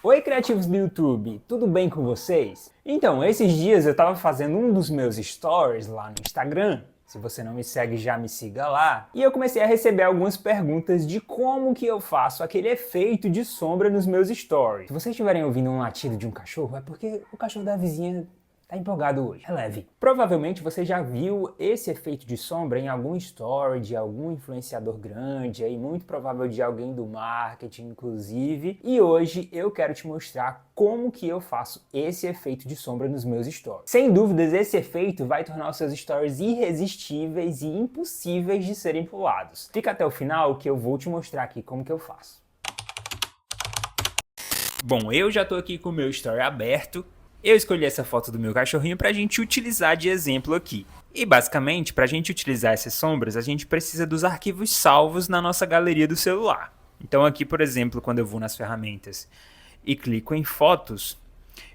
Oi, criativos do YouTube, tudo bem com vocês? Então, esses dias eu estava fazendo um dos meus stories lá no Instagram. Se você não me segue, já me siga lá. E eu comecei a receber algumas perguntas de como que eu faço aquele efeito de sombra nos meus stories. Se vocês estiverem ouvindo um latido de um cachorro, é porque o cachorro da vizinha tá empolgado hoje, releve. Provavelmente você já viu esse efeito de sombra em algum story de algum influenciador grande, aí muito provável de alguém do marketing, inclusive. E hoje eu quero te mostrar como que eu faço esse efeito de sombra nos meus stories. Sem dúvidas, esse efeito vai tornar os seus stories irresistíveis e impossíveis de serem pulados. Fica até o final que eu vou te mostrar aqui como que eu faço. Bom, eu já tô aqui com o meu story aberto. Eu escolhi essa foto do meu cachorrinho para a gente utilizar de exemplo aqui. E basicamente, para a gente utilizar essas sombras, a gente precisa dos arquivos salvos na nossa galeria do celular. Então aqui, por exemplo, quando eu vou nas ferramentas e clico em fotos,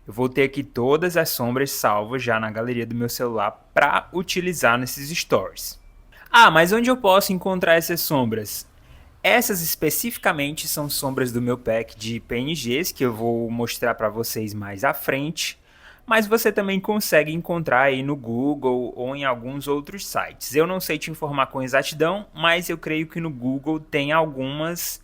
eu vou ter aqui todas as sombras salvas já na galeria do meu celular para utilizar nesses stories. Ah, mas onde eu posso encontrar essas sombras? Essas especificamente são sombras do meu pack de PNGs que eu vou mostrar para vocês mais à frente, mas você também consegue encontrar aí no Google ou em alguns outros sites. Eu não sei te informar com exatidão, mas eu creio que no Google tem algumas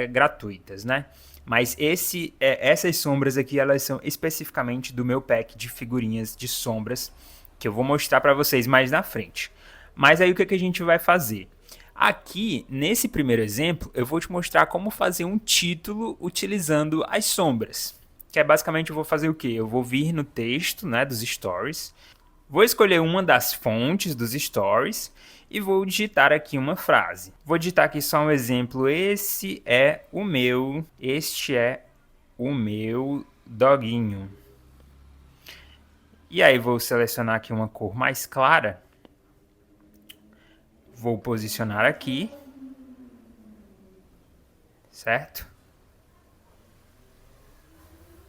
gratuitas, né? Mas essas sombras aqui, elas são especificamente do meu pack de figurinhas de sombras que eu vou mostrar para vocês mais na frente. Mas aí o que a gente vai fazer? Aqui, nesse primeiro exemplo, eu vou te mostrar como fazer um título utilizando as sombras. Que é basicamente eu vou fazer o quê? Eu vou vir no texto, né, dos stories, vou escolher uma das fontes dos stories e vou digitar aqui uma frase. Vou digitar aqui só um exemplo. Este é o meu doguinho. E aí vou selecionar aqui uma cor mais clara. Vou posicionar aqui, certo?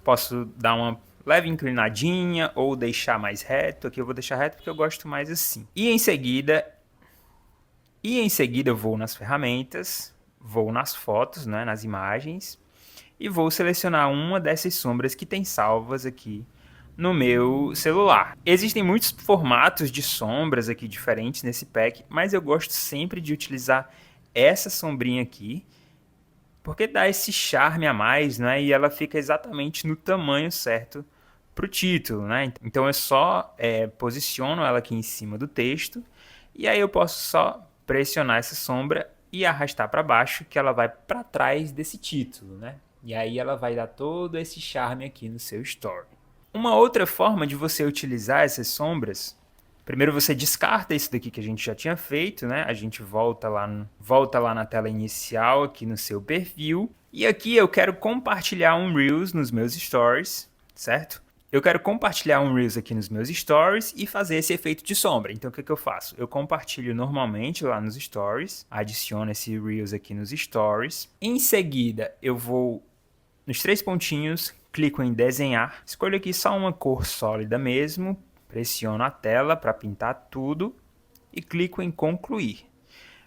Posso dar uma leve inclinadinha ou deixar mais reto. Aqui eu vou deixar reto porque eu gosto mais assim. E em seguida eu vou nas ferramentas, vou nas fotos, né, nas imagens, e vou selecionar uma dessas sombras que tem salvas aqui no meu celular. Existem muitos formatos de sombras aqui diferentes nesse pack, mas eu gosto sempre de utilizar essa sombrinha aqui, porque dá esse charme a mais, né? E ela fica exatamente no tamanho certo para o título, né? Então eu só posiciono ela aqui em cima do texto, e aí eu posso só pressionar essa sombra e arrastar para baixo, que ela vai para trás desse título, né? E aí ela vai dar todo esse charme aqui no seu story. Uma outra forma de você utilizar essas sombras, primeiro você descarta isso daqui que a gente já tinha feito, né? A gente volta lá na tela inicial, aqui no seu perfil. E aqui eu quero compartilhar um Reels nos meus stories, certo? Eu quero compartilhar um Reels aqui nos meus stories e fazer esse efeito de sombra. Então o que eu faço? Eu compartilho normalmente lá nos stories, adiciono esse Reels aqui nos stories. Em seguida eu vou nos 3 pontinhos, clico em desenhar, escolho aqui só uma cor sólida mesmo, pressiono a tela para pintar tudo e clico em concluir.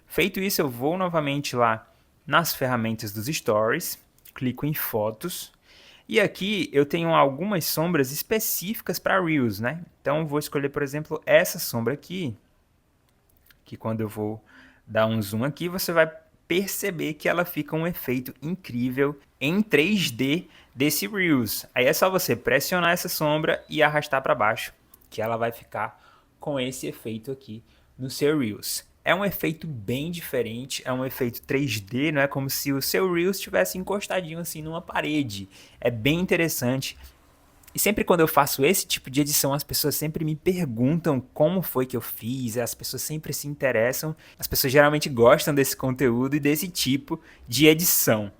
Feito isso, eu vou novamente lá nas ferramentas dos stories, clico em fotos e aqui eu tenho algumas sombras específicas para Reels, né? Então vou escolher, por exemplo, essa sombra aqui, que quando eu vou dar um zoom aqui, você vai perceber que ela fica um efeito incrível em 3D desse Reels. Aí é só você pressionar essa sombra e arrastar para baixo, que ela vai ficar com esse efeito aqui no seu Reels. É um efeito bem diferente, é um efeito 3D, não é como se o seu Reels estivesse encostadinho assim numa parede. É bem interessante. E sempre quando eu faço esse tipo de edição, as pessoas sempre me perguntam como foi que eu fiz, as pessoas sempre se interessam, as pessoas geralmente gostam desse conteúdo e desse tipo de edição.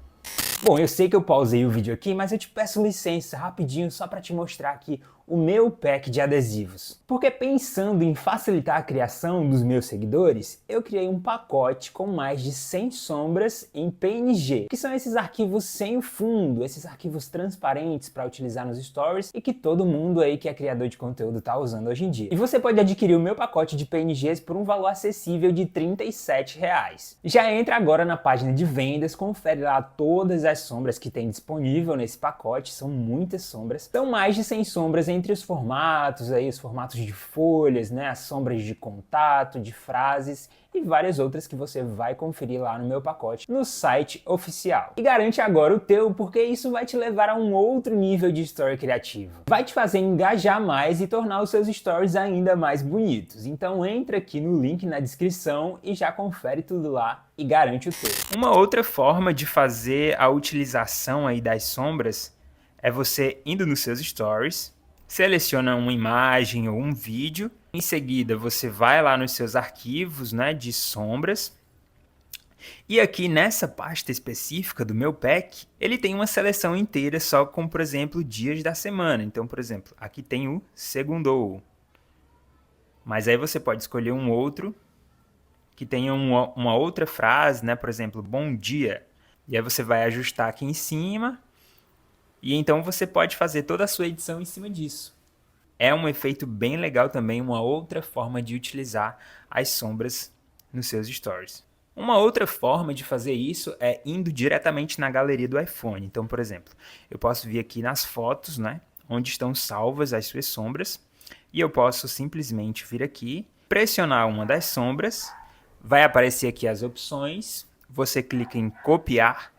Bom, eu sei que eu pausei o vídeo aqui, mas eu te peço licença rapidinho só para te mostrar aqui o meu pack de adesivos. Porque pensando em facilitar a criação dos meus seguidores, eu criei um pacote com mais de 100 sombras em PNG, que são esses arquivos sem fundo, esses arquivos transparentes para utilizar nos stories e que todo mundo aí que é criador de conteúdo está usando hoje em dia. E você pode adquirir o meu pacote de PNGs por um valor acessível de R$ 37. Já entra agora na página de vendas, confere lá todas as sombras que tem disponível nesse pacote, são muitas sombras. São mais de 100 sombras entre os formatos, os formatos de folhas, né, as sombras de contato, de frases e várias outras que você vai conferir lá no meu pacote no site oficial. E garante agora o teu, porque isso vai te levar a um outro nível de story criativo. Vai te fazer engajar mais e tornar os seus stories ainda mais bonitos. Então entra aqui no link na descrição e já confere tudo lá e garante o teu. Uma outra forma de fazer a utilização aí das sombras é você indo nos seus stories, seleciona uma imagem ou um vídeo, em seguida você vai lá nos seus arquivos, né, de sombras, e aqui nessa pasta específica do meu pack, ele tem uma seleção inteira só com, por exemplo, dias da semana. Então, por exemplo, aqui tem o segundou, mas aí você pode escolher um outro que tenha uma outra frase, né, por exemplo, bom dia, e aí você vai ajustar aqui em cima, e então você pode fazer toda a sua edição em cima disso. É um efeito bem legal também, uma outra forma de utilizar as sombras nos seus stories. Uma outra forma de fazer isso é indo diretamente na galeria do iPhone. Então, por exemplo, eu posso vir aqui nas fotos, né, onde estão salvas as suas sombras, e eu posso simplesmente vir aqui, pressionar uma das sombras, vai aparecer aqui as opções, você clica em copiar.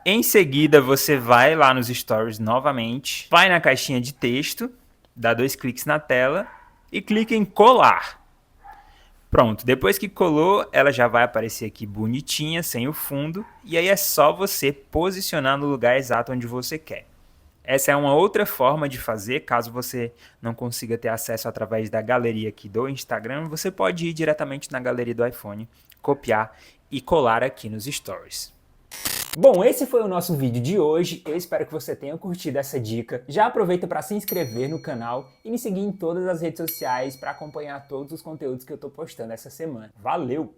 Em seguida, você vai lá nos stories novamente, vai na caixinha de texto, dá 2 cliques na tela e clica em colar. Pronto, depois que colou, ela já vai aparecer aqui bonitinha, sem o fundo, e aí é só você posicionar no lugar exato onde você quer. Essa é uma outra forma de fazer, caso você não consiga ter acesso através da galeria aqui do Instagram, você pode ir diretamente na galeria do iPhone, copiar e colar aqui nos stories. Bom, esse foi o nosso vídeo de hoje, eu espero que você tenha curtido essa dica. Já aproveita para se inscrever no canal e me seguir em todas as redes sociais para acompanhar todos os conteúdos que eu estou postando essa semana. Valeu!